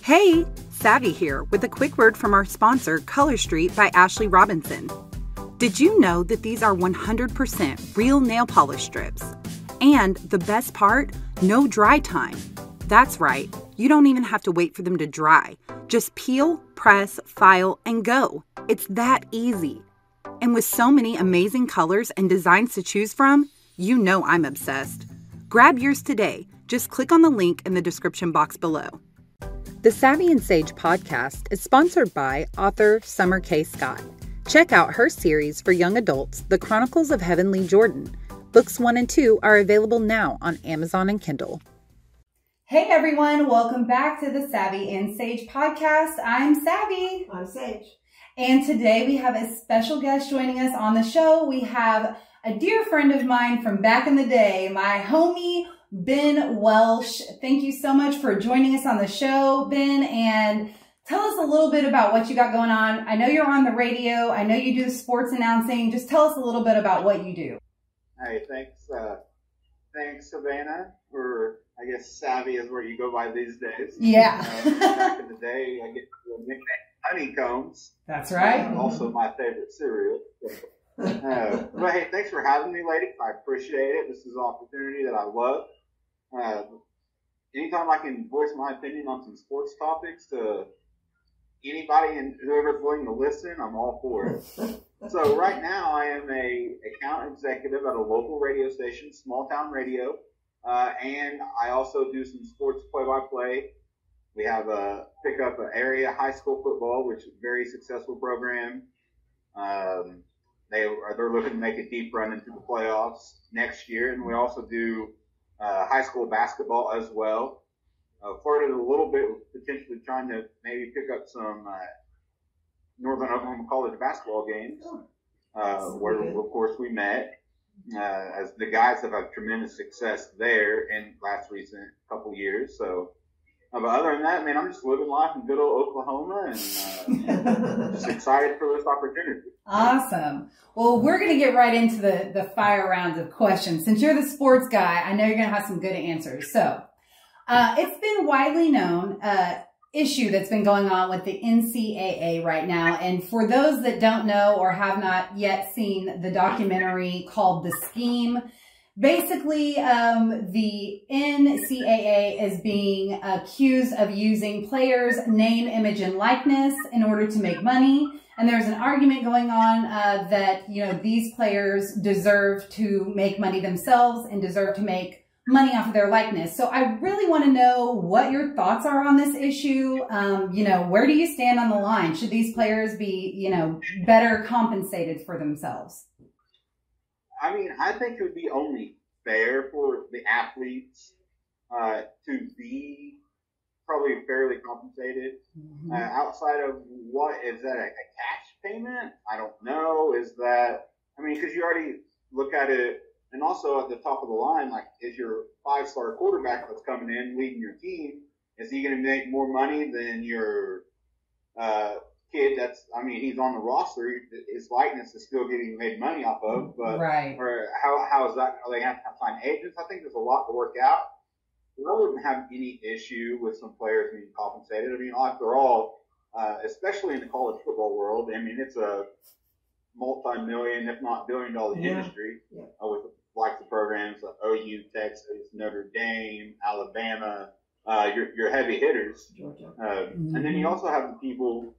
Hey, Savvy here with a quick word from our sponsor, Color Street by Ashley Robinson. Did you know that these are 100% real nail polish strips? And the best part, no dry time. That's right, you don't even have to wait for them to dry. Just peel, press, file, and go. It's that easy. And with so many amazing colors and designs to choose from, you know I'm obsessed. Grab yours today. Just click on the link in the description box below. The Savvy and Sage podcast is sponsored by author Summer K. Scott. Check out her series for young adults, The Chronicles of Heavenly Jordan. Books 1 and 2 are available now on Amazon and Kindle. Hey everyone, welcome back to the Savvy and Sage podcast. I'm Savvy. I'm Sage. And today we have a special guest joining us on the show. We have a dear friend of mine from back in the day, my homie, Ben Welch. Thank you so much for joining us on the show, Ben, and tell us a little bit about what you got going on. I know you're on the radio. I know you do sports announcing. Just tell us a little bit about what you do. Hey, thanks, Savanna, for, I guess, Savvy is where you go by these days. Yeah. Back in the day, I get the nickname Honeycombs. That's right. Also my favorite cereal. But hey, thanks for having me, lady. I appreciate it. This is an opportunity that I love. Anytime I can voice my opinion on some sports topics to anybody and whoever's willing to listen, I'm all for it. So right now I am a account executive at a local radio station, small town radio, and I also do some sports play-by-play. We have pick up an area high school football, which is a very successful program. They're looking to make a deep run into the playoffs next year, and we also do high school basketball as well. Flirted a little bit with potentially trying to maybe pick up some Northern Oklahoma College basketball games, where of course we met. As the guys have had tremendous success there in last recent couple years. So, but other than that, man, I'm just living life in good old Oklahoma and just excited for this opportunity. Awesome. Well, we're going to get right into the fire rounds of questions. Since you're the sports guy, I know you're going to have some good answers. So, it's been widely known, issue that's been going on with the NCAA right now. And for those that don't know or have not yet seen the documentary called The Scheme, basically, the NCAA is being accused of using players' name, image, and likeness in order to make money. And there's an argument going on that, you know, these players deserve to make money themselves and deserve to make money off of their likeness. So I really want to know what your thoughts are on this issue. You know, where do you stand on the line? Should these players be, you know, better compensated for themselves? I mean, I think it would be only fair for the athletes to be probably fairly compensated. Mm-hmm. Outside of what, is that a cash payment? I don't know. Is that, I mean, because you already look at it, and also at the top of the line, like, is your 5-star quarterback that's coming in leading your team, is he going to make more money than your kid that's, I mean, he's on the roster, his likeness is still getting made money off of, but right. Or how is that, are they have to find agents? I think there's a lot to work out. I wouldn't have any issue with some players being compensated. I mean, after all, especially in the college football world, I mean, it's a multi-million, if not billion-dollar industry with the likes of programs like OU, Texas, Notre Dame, Alabama, your heavy hitters. Georgia. And then you also have the people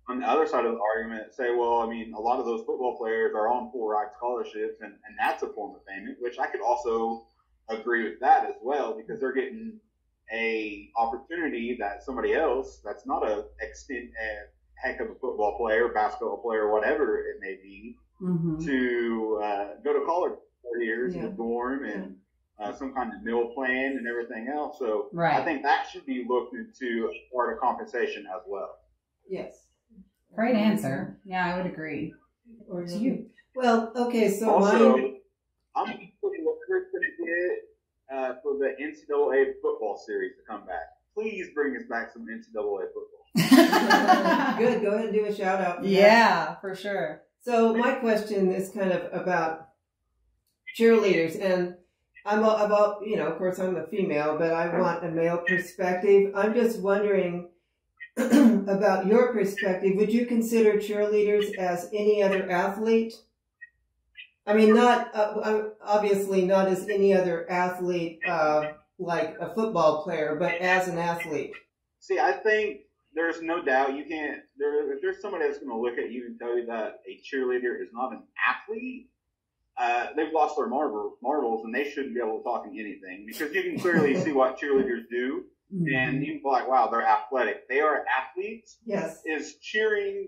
on the other side of the argument that say, well, I mean, a lot of those football players are on full-ride scholarships, and that's a form of payment, which I could also agree with that as well, because they're getting a opportunity that somebody else that's not a heck of a football player, basketball player, whatever it may be, to go to college for 4 years in a dorm and some kind of meal plan and everything else. So I think that should be looked into as part of compensation as well. Yes. Great answer. Yeah, I would agree. Or to you. Well, okay, so also, I'm putting what Chris going to get for the NCAA football series to come back. Please bring us back some NCAA football. Good. Go ahead and do a shout out. Yeah, for sure. So my question is kind of about cheerleaders, and I'm you know, of course I'm a female, but I want a male perspective. I'm just wondering about your perspective. Would you consider cheerleaders as any other athlete? I mean, not obviously not as any other athlete, like a football player, but as an athlete. See, I think there's no doubt you can't. If there's somebody that's going to look at you and tell you that a cheerleader is not an athlete, they've lost their marbles, and they shouldn't be able to talk in anything, because you can clearly see what cheerleaders do, and you can be like, wow, they're athletic. They are athletes. Yes. Is cheering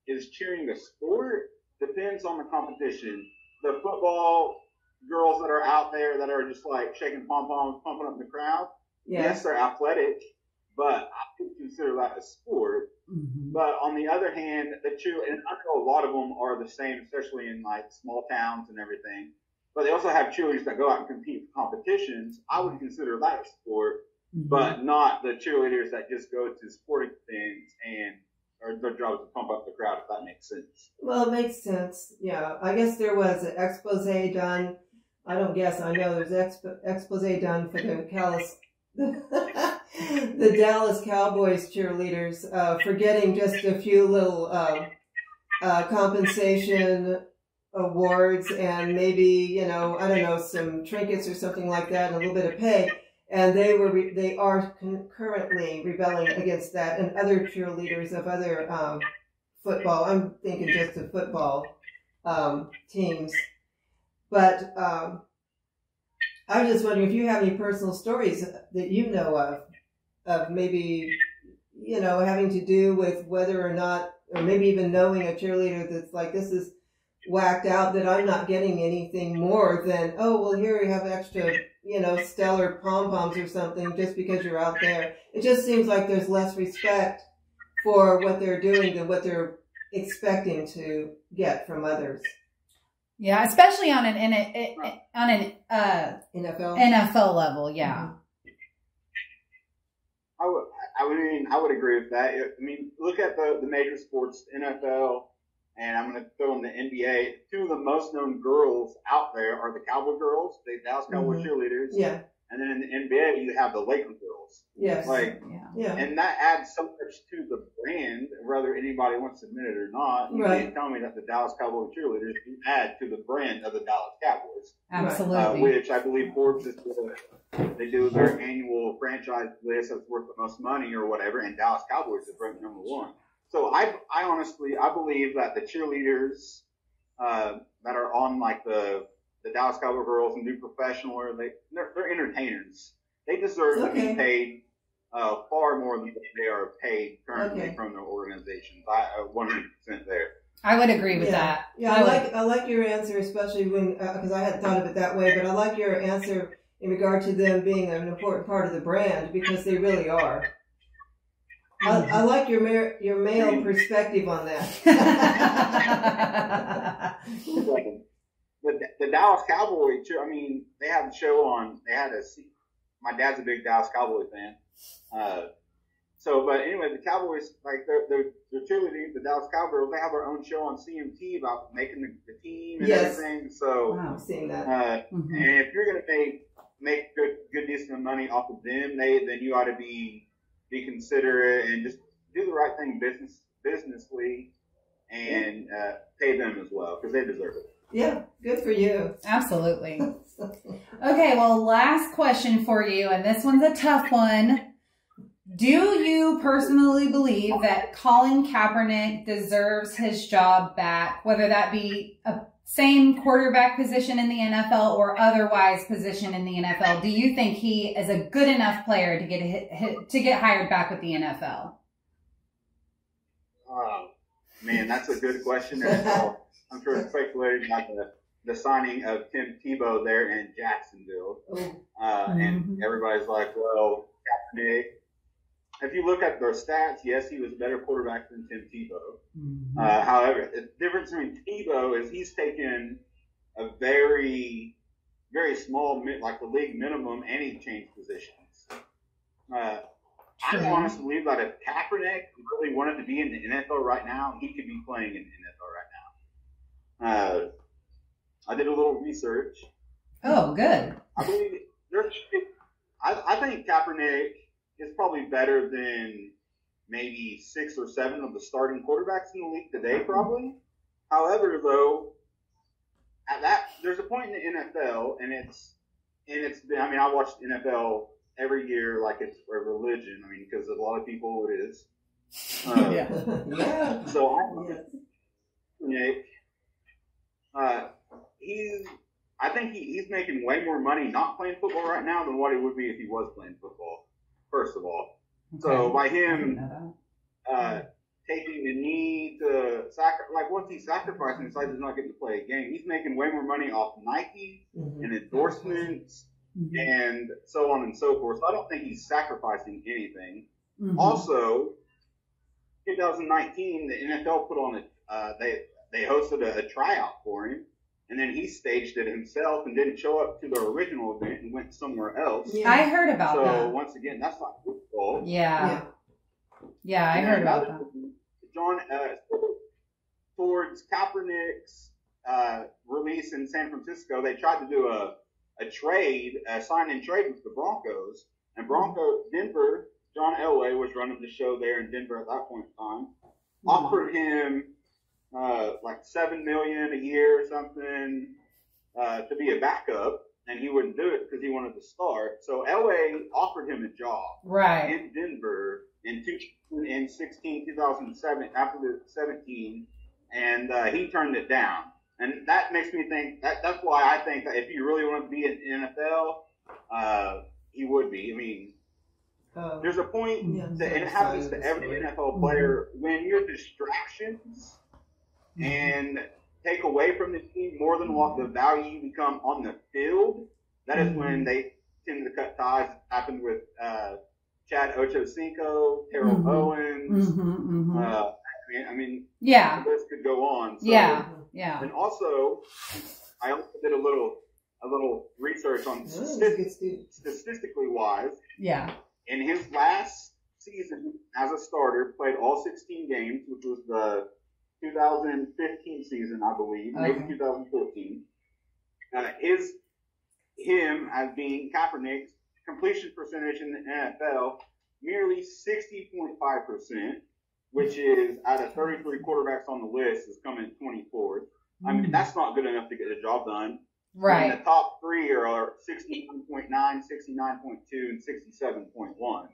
is cheering a sport? Depends on the competition. The football girls that are out there that are just like shaking pom-poms, pumping up the crowd, yes, they're athletic, but I would consider that a sport. But on the other hand, and I know a lot of them are the same, especially in like small towns and everything, but they also have cheerleaders that go out and compete for competitions. I would consider that a sport, but not the cheerleaders that just go to sporting things or their job is to pump up the crowd, if that makes sense. Well, it makes sense. Yeah. I guess there was an expose done. I know there's expose done for the Dallas Cowboys cheerleaders, for getting just a few little compensation awards and maybe, I don't know, some trinkets or something like that and a little bit of pay. And they are currently rebelling against that, and other cheerleaders of other football. I'm thinking just of football teams. But I was just wondering if you have any personal stories that you know of maybe, having to do with whether or not, or maybe even knowing a cheerleader that's like, this is whacked out, that I'm not getting anything more than, oh, well, here you have extra, stellar pom-poms or something just because you're out there. It just seems like there's less respect for what they're doing than what they're expecting to get from others. Yeah, especially on an NFL level. Yeah. I would agree with that. I mean, look at the major sports, NFL, and I'm going to throw in the NBA. Two of the most known girls out there are the Cowboy girls, the Dallas Cowboy cheerleaders. Yeah. And then in the NBA, you have the Laker girls. Yes. And that adds so much to the brand, whether anybody wants to admit it or not. You can't tell me that the Dallas Cowboy cheerleaders do add to the brand of the Dallas Cowboys. Absolutely. Which I believe Forbes is they do their annual franchise list that's worth the most money or whatever, and Dallas Cowboys is ranked number one. So I honestly believe that the cheerleaders that are on like the Dallas Cowboy girls and do professional, or they're entertainers. They deserve to be paid far more than they are paid currently from their organizations. 100% there. I would agree with that. Yeah, I like your answer, especially when because I hadn't thought of it that way. But I like your answer in regard to them being an important part of the brand, because they really are. I like your male perspective on that. The Dallas Cowboy, they had a show on. My dad's a big Dallas Cowboy fan. But anyway, the Cowboys, like they're cheerleading, the Dallas Cowgirls, they have their own show on CMT about making the team and everything. So, wow, I'm seeing that. And if you're going to make good decent money off of them, then you ought to be considerate and just do the right thing businessly and pay them as well, because they deserve it. Yeah, good for you. Absolutely. Okay, well, last question for you, and this one's a tough one. Do you personally believe that Colin Kaepernick deserves his job back, whether that be a same quarterback position in the NFL or otherwise position in the NFL? Do you think he is a good enough player to get hired back with the NFL? Man, that's a good question. I'm sure it's speculating about the signing of Tim Tebow there in Jacksonville. And everybody's like, well, Kaepernick, if you look at their stats, yes, he was a better quarterback than Tim Tebow. However, the difference between Tebow is he's taken a very, very small, like the league minimum, and he changed positions. I honestly believe that if Kaepernick really wanted to be in the NFL right now, he could be playing in the NFL right now. I did a little research. Oh, good. I believe I think Kaepernick is probably better than maybe 6 or 7 of the starting quarterbacks in the league today, probably. However, though, there's a point in the NFL, and it's been, I mean, I watch the NFL every year like it's a religion. I mean, because a lot of people it is. Yeah. So Nick, I think he's making way more money not playing football right now than what he would be if he was playing football. First of all, so by him taking the knee to once he's sacrificing, decides he's not getting to play a game, he's making way more money off Nike and endorsements and so on and so forth. So I don't think he's sacrificing anything. Also, 2019, the NFL put on they hosted a tryout for him, and then he staged it himself and didn't show up to the original event and went somewhere else. Yeah. I heard about that. So once again, that's not his fault. Yeah, I heard about that. John, towards Kaepernick's release in San Francisco, they tried to do a sign and trade with the Broncos, and Denver. John Elway was running the show there in Denver at that point in time. Offered him like $7 million a year or something to be a backup, and he wouldn't do it because he wanted to start. So Elway offered him a job in Denver in 2016, 2007, after the 17, and he turned it down. And that makes me think that's why I think that if he really wanted to be in the NFL, he would be. I mean, there's a point and it happens to every NFL player when your distractions and take away from the team more than what the value you become on the field. That is when they tend to cut ties. It happened with Chad Ochocinco, Terrell Owens. I mean, the list could go on. So, and also, I also did a little research on statistically wise. Yeah. In his last season as a starter, played all 16 games, which was the 2015 season, I believe, maybe 2014. Him as being Kaepernick's completion percentage in the NFL, merely 60.5%, which is out of 33 quarterbacks on the list, is coming 24th. I mean, that's not good enough to get the job done. Right. And the top 3 are 69.9, 69.2, and 67.1.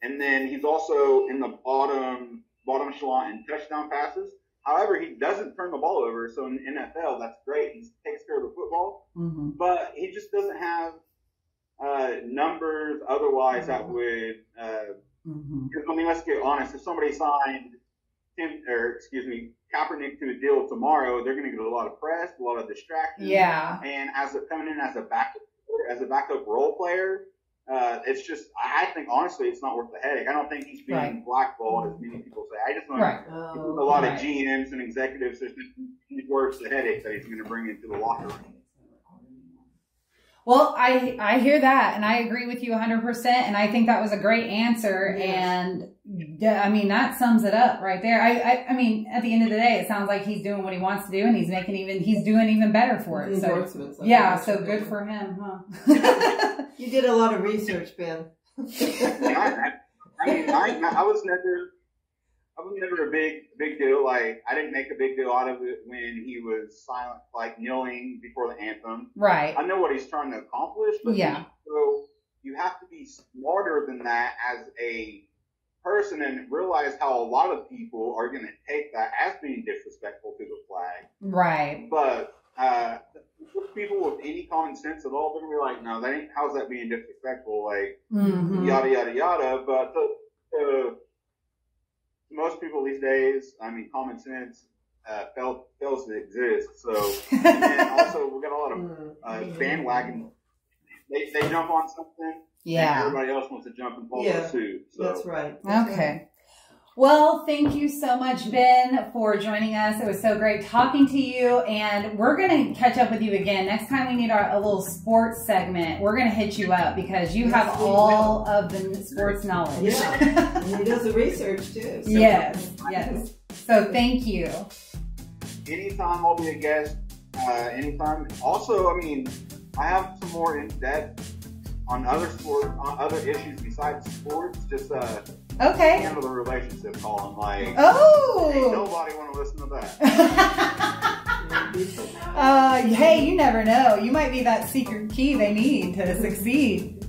And then he's also in the bottom echelon in touchdown passes. However, he doesn't turn the ball over. So in the NFL, that's great. He takes care of the football. But he just doesn't have numbers otherwise that would because I mean, let's get honest. If somebody signed Kaepernick to a deal tomorrow, they're going to get a lot of press, a lot of distractions. Yeah. And coming in as a backup role player, it's just, I think honestly, it's not worth the headache. I don't think he's being blackballed, as many people say. I just think a lot of GMs and executives, it's worth the headache that he's going to bring into the locker room. Well, I hear that, and I agree with you 100%, and I think that was a great answer, and I mean, that sums it up right there. I mean, at the end of the day, it sounds like he's doing what he wants to do, and he's doing even better for it. So, so good for him, huh? You did a lot of research, Ben. I was never a big deal. Like, I didn't make a big deal out of it when he was silent, like kneeling before the anthem. Right. I know what he's trying to accomplish, but so you have to be smarter than that as a person and realize how a lot of people are going to take that as being disrespectful to the flag. Right. But people with any common sense at all, they're going to be like, no, that ain't. How's that being disrespectful? Like, yada yada yada. But most people these days, I mean, common sense fails to exist. So, and then also we got a lot of bandwagon. They jump on something. Yeah. And everybody else wants to jump and follow suit. So. That's right. Okay. Well, thank you so much, Ben, for joining us. It was so great talking to you, and we're going to catch up with you again. Next time we need a little sports segment, we're going to hit you up because you have all of the sports knowledge. Yeah, and he does the research, too. So. Yes. So thank you. Anytime I'll be a guest, anytime. Also, I mean, I have some more in-depth on other issues besides sports, just okay. handle the relationship, Colin. Like, ain't Oh, nobody want to listen to that. hey, you never know. You might be that secret key they need to succeed.